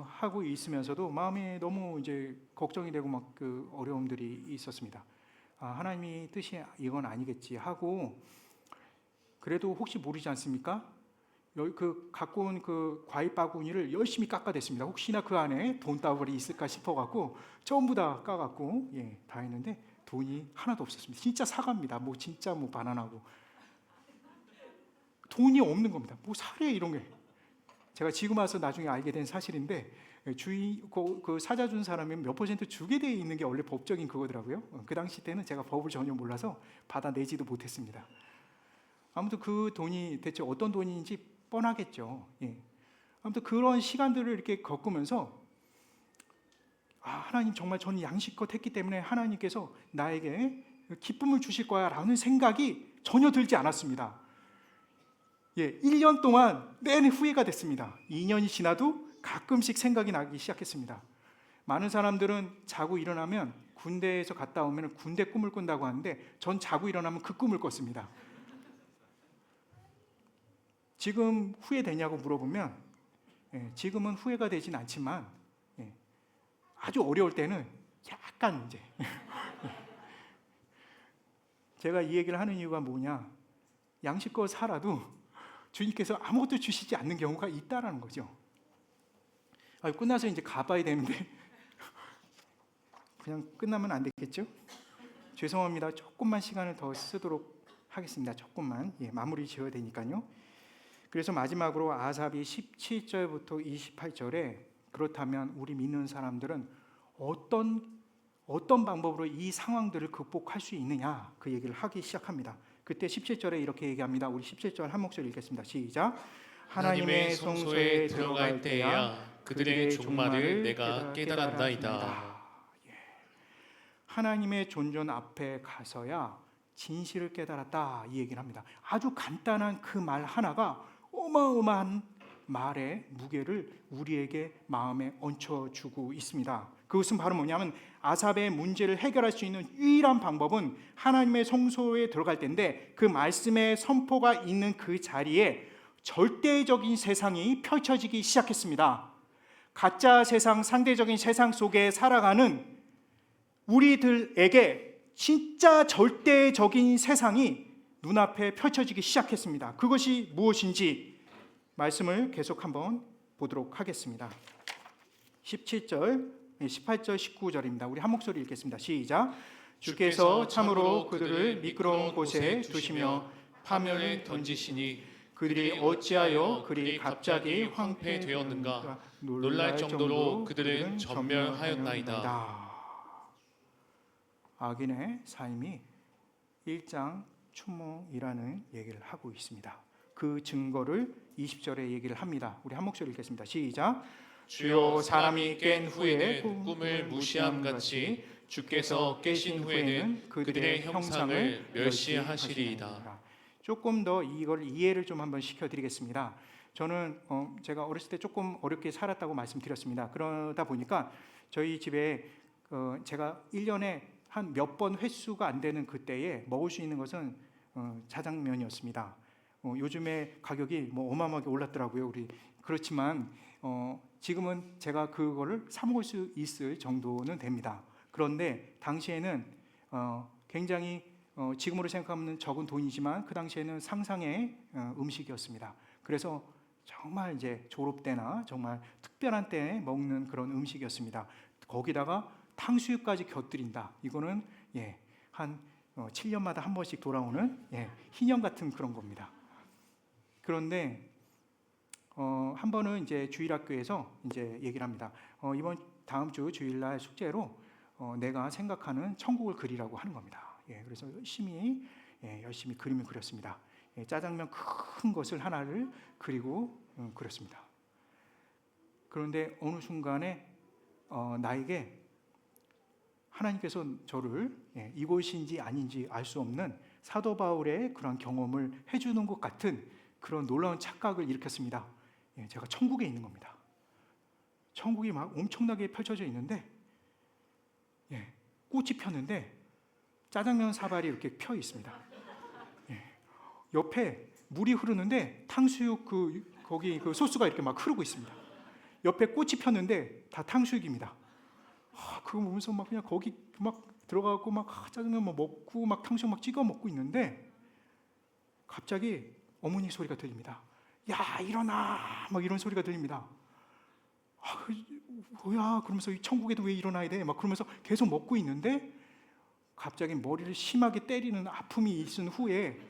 하고 있으면서도 마음이 너무 이제 걱정이 되고 막 그 어려움들이 있었습니다. 하나님이 뜻이 이건 아니겠지 하고 그래도 혹시 모르지 않습니까? 그 갖고 온 그 과일 바구니를 열심히 깎아댔습니다. 혹시나 그 안에 돈다발이 있을까 싶어갖고 전부 다 까갖고 다 했는데 돈이 하나도 없었습니다. 진짜 사과입니다. 뭐 진짜 뭐 바나나고 돈이 없는 겁니다. 뭐 사례 이런 게 제가 지금 와서 나중에 알게 된 사실인데 주인 그 사자 준 사람이 몇 % 주게 돼 있는 게 원래 법적인 그거더라고요. 그 당시 때는 제가 법을 전혀 몰라서 받아내지도 못했습니다. 아무튼 그 돈이 대체 어떤 돈인지 뻔하겠죠. 아무튼 그런 시간들을 이렇게 겪으면서 하나님 정말 저는 양심껏 했기 때문에 하나님께서 나에게 기쁨을 주실 거야라는 생각이 전혀 들지 않았습니다. 1년 동안 내내 후회가 됐습니다. 2년이 지나도 가끔씩 생각이 나기 시작했습니다. 많은 사람들은 자고 일어나면 군대에서 갔다 오면 군대 꿈을 꾼다고 하는데 전 자고 일어나면 그 꿈을 꿨습니다. 지금 후회되냐고 물어보면 지금은 후회가 되진 않지만 아주 어려울 때는 약간 이제 제가 이 얘기를 하는 이유가 뭐냐, 양심껏 살아도 주님께서 아무것도 주시지 않는 경우가 있다라는 거죠. 끝나서 이제 가봐야 되는데 그냥 끝나면 안 되겠죠? 죄송합니다. 조금만 시간을 더 쓰도록 하겠습니다. 조금만 마무리 지어야 되니까요. 그래서 마지막으로 아삽이 17절부터 28절에 그렇다면 우리 믿는 사람들은 어떤 방법으로 이 상황들을 극복할 수 있느냐 그 얘기를 하기 시작합니다. 그때 17절에 이렇게 얘기합니다. 우리 17절 한 목소리 읽겠습니다. 시작. 하나님의 성소에 들어갈 때야 그들의 종말을 내가 깨달았나이다. 하나님의 존전 앞에 가서야 진실을 깨달았다 이 얘기를 합니다. 아주 간단한 그 말 하나가 어마어마한 말의 무게를 우리에게 마음에 얹혀주고 있습니다. 그것은 바로 뭐냐면 아삽의 문제를 해결할 수 있는 유일한 방법은 하나님의 성소에 들어갈 때인데 그 말씀의 선포가 있는 그 자리에 절대적인 세상이 펼쳐지기 시작했습니다. 가짜 세상, 상대적인 세상 속에 살아가는 우리들에게 진짜 절대적인 세상이 눈앞에 펼쳐지기 시작했습니다. 그것이 무엇인지 말씀을 계속 한번 보도록 하겠습니다. 17절, 18절, 19절입니다. 우리 한 목소리 읽겠습니다. 시작. 주께서 참으로 그들을 미끄러운 곳에 두시며 파멸에 던지시니 그들이 어찌하여 그리 갑자기 황폐되었는가 놀랄 정도로 그들은 전멸하였나이다. 악인의 삶이 일장 추몽이라는 얘기를 하고 있습니다. 그 증거를 20절에 얘기를 합니다. 우리 한 목소리 읽겠습니다. 시작. 주여 사람이 깬 후에 꿈을 무시함같이 주께서 깨신 후에는 그들의 형상을 멸시하시리이다. 조금 더 이걸 이해를 좀 한번 시켜드리겠습니다. 저는 제가 어렸을 때 조금 어렵게 살았다고 말씀드렸습니다. 그러다 보니까 저희 집에 제가 1년에 한 몇 번 횟수가 안 되는 그때에 먹을 수 있는 것은 자장면이었습니다. 요즘에 가격이 뭐 어마어마하게 올랐더라고요. 그렇지만 지금은 제가 그거를 사 먹을 수 있을 정도는 됩니다. 그런데 당시에는 굉장히 지금으로 생각하면 적은 돈이지만 그 당시에는 상상의 음식이었습니다. 그래서 정말 이제 졸업 때나 정말 특별한 때에 먹는 그런 음식이었습니다. 거기다가 탕수육까지 곁들인다. 이거는 한 7년마다 한 번씩 돌아오는 희년 같은 그런 겁니다. 그런데 한 번은 이제 주일학교에서 이제 얘기를 합니다. 다음 주 주일날 숙제로 내가 생각하는 천국을 그리라고 하는 겁니다. 그래서 열심히 그림을 그렸습니다. 짜장면 큰 것을 하나를 그리고 그렸습니다. 그런데 어느 순간에 나에게 하나님께서 저를 이곳인지 아닌지 알 수 없는 사도 바울의 그런 경험을 해주는 것 같은 그런 놀라운 착각을 일으켰습니다. 제가 천국에 있는 겁니다. 천국이 막 엄청나게 펼쳐져 있는데 꽃이 폈는데 짜장면 사발이 이렇게 펴 있습니다. 옆에 물이 흐르는데 탕수육 거기 그 소스가 이렇게 막 흐르고 있습니다. 옆에 꽃이 폈는데 다 탕수육입니다. 그거 보면서 막 그냥 거기 막 들어가고 막 짜장면 막 먹고 막 탕수육 막 찍어 먹고 있는데 갑자기 어머니 소리가 들립니다. 야 일어나 막 이런 소리가 들립니다. 뭐야 그러면서 이 천국에도 왜 일어나야 돼? 막 그러면서 계속 먹고 있는데 갑자기 머리를 심하게 때리는 아픔이 있은 후에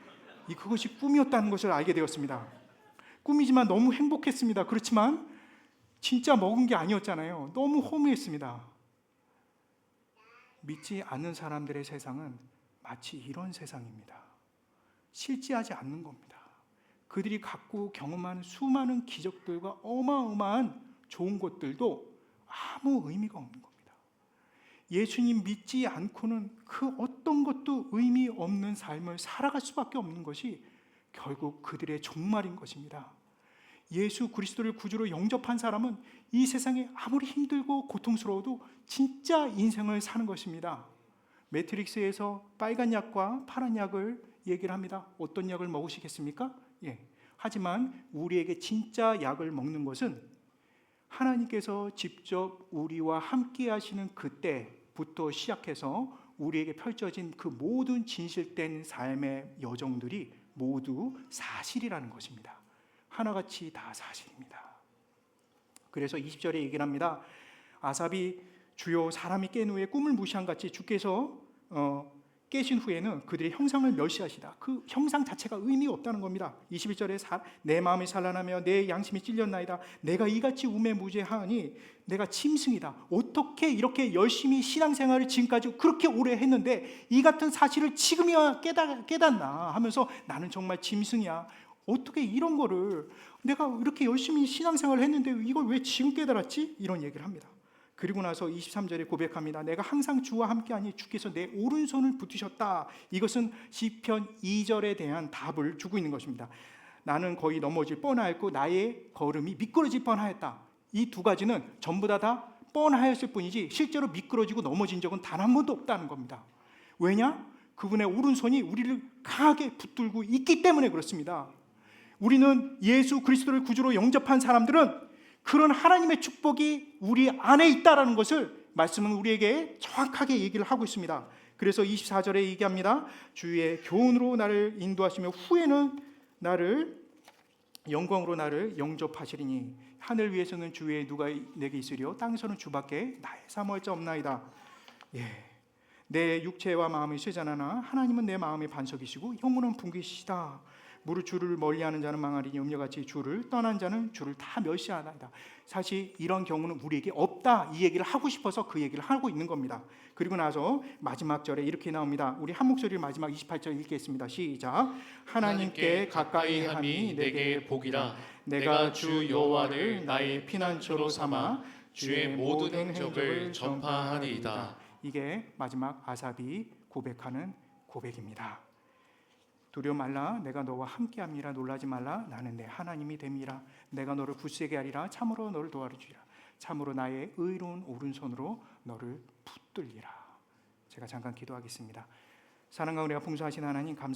그것이 꿈이었다는 것을 알게 되었습니다. 꿈이지만 너무 행복했습니다. 그렇지만 진짜 먹은 게 아니었잖아요. 너무 허무했습니다. 믿지 않는 사람들의 세상은 마치 이런 세상입니다. 실제하지 않는 겁니다. 그들이 갖고 경험한 수많은 기적들과 어마어마한 좋은 것들도 아무 의미가 없는 겁니다. 예수님 믿지 않고는 그 어떤 것도 의미 없는 삶을 살아갈 수밖에 없는 것이 결국 그들의 종말인 것입니다. 예수 그리스도를 구주로 영접한 사람은 이 세상에 아무리 힘들고 고통스러워도 진짜 인생을 사는 것입니다. 매트릭스에서 빨간 약과 파란 약을 얘기를 합니다. 어떤 약을 먹으시겠습니까? 하지만 우리에게 진짜 약을 먹는 것은 하나님께서 직접 우리와 함께 하시는 그때부터 시작해서 우리에게 펼쳐진 그 모든 진실된 삶의 여정들이 모두 사실이라는 것입니다. 하나같이 다 사실입니다. 그래서 20절에 얘기를 합니다. 아삽이 주여 사람이 깬 후에 꿈을 무시한 같이 주께서 깨신 후에는 그들의 형상을 멸시하시다. 그 형상 자체가 의미 없다는 겁니다. 21절에 내 마음이 산란하며 내 양심이 찔렸나이다. 내가 이같이 우매무제하니 내가 짐승이다. 어떻게 이렇게 열심히 신앙생활을 지금까지 그렇게 오래 했는데 이 같은 사실을 지금이야 깨닫나 하면서 나는 정말 짐승이야. 어떻게 이런 거를 내가 이렇게 열심히 신앙생활을 했는데 이걸 왜 지금 깨달았지? 이런 얘기를 합니다. 그리고 나서 23절에 고백합니다. 내가 항상 주와 함께하니 주께서 내 오른손을 붙으셨다. 이것은 시편 2절에 대한 답을 주고 있는 것입니다. 나는 거의 넘어질 뻔하였고 나의 걸음이 미끄러질 뻔하였다. 이 두 가지는 전부 다 뻔하였을 뿐이지 실제로 미끄러지고 넘어진 적은 단 한 번도 없다는 겁니다. 왜냐? 그분의 오른손이 우리를 강하게 붙들고 있기 때문에 그렇습니다. 우리는 예수 그리스도를 구주로 영접한 사람들은 그런 하나님의 축복이 우리 안에 있다라는 것을 말씀은 우리에게 정확하게 얘기를 하고 있습니다. 그래서 24절에 얘기합니다. 주의 교훈으로 나를 인도하시며 후에는 나를 영광으로 나를 영접하시리니 하늘 위에서는 주 외에 누가 내게 있으리요 땅에서는 주밖에 나의 사모할 자 없나이다. 내 육체와 마음이 쇠잔하나 하나님은 내 마음의 반석이시고 영원한 분기시다. 무릇 주를 멀리하는 자는 망하리니 염려같이 주를 떠난 자는 주를 다 멸시하나이다. 사실 이런 경우는 우리에게 없다 이 얘기를 하고 싶어서 그 얘기를 하고 있는 겁니다. 그리고 나서 마지막 절에 이렇게 나옵니다. 우리 한 목소리를 마지막 28절 읽겠습니다. 시작. 하나님께 가까이 함이 내게 복이라. 내가 주 여호와를 나의 피난처로 삼아 주의 모든 행적을 전파하리이다. 이게 마지막 아삽이 고백하는 고백입니다. 두려워 말라. 내가 너와 함께함이라. 놀라지 말라. 나는 내 하나님이 됨이라. 내가 너를 굳세게 하리라. 참으로 너를 도와주리라. 참으로 나의 의로운 오른손으로 너를 붙들리라. 제가 잠깐 기도하겠습니다. 사랑과 은혜가 풍성하신 하나님 감사합니다.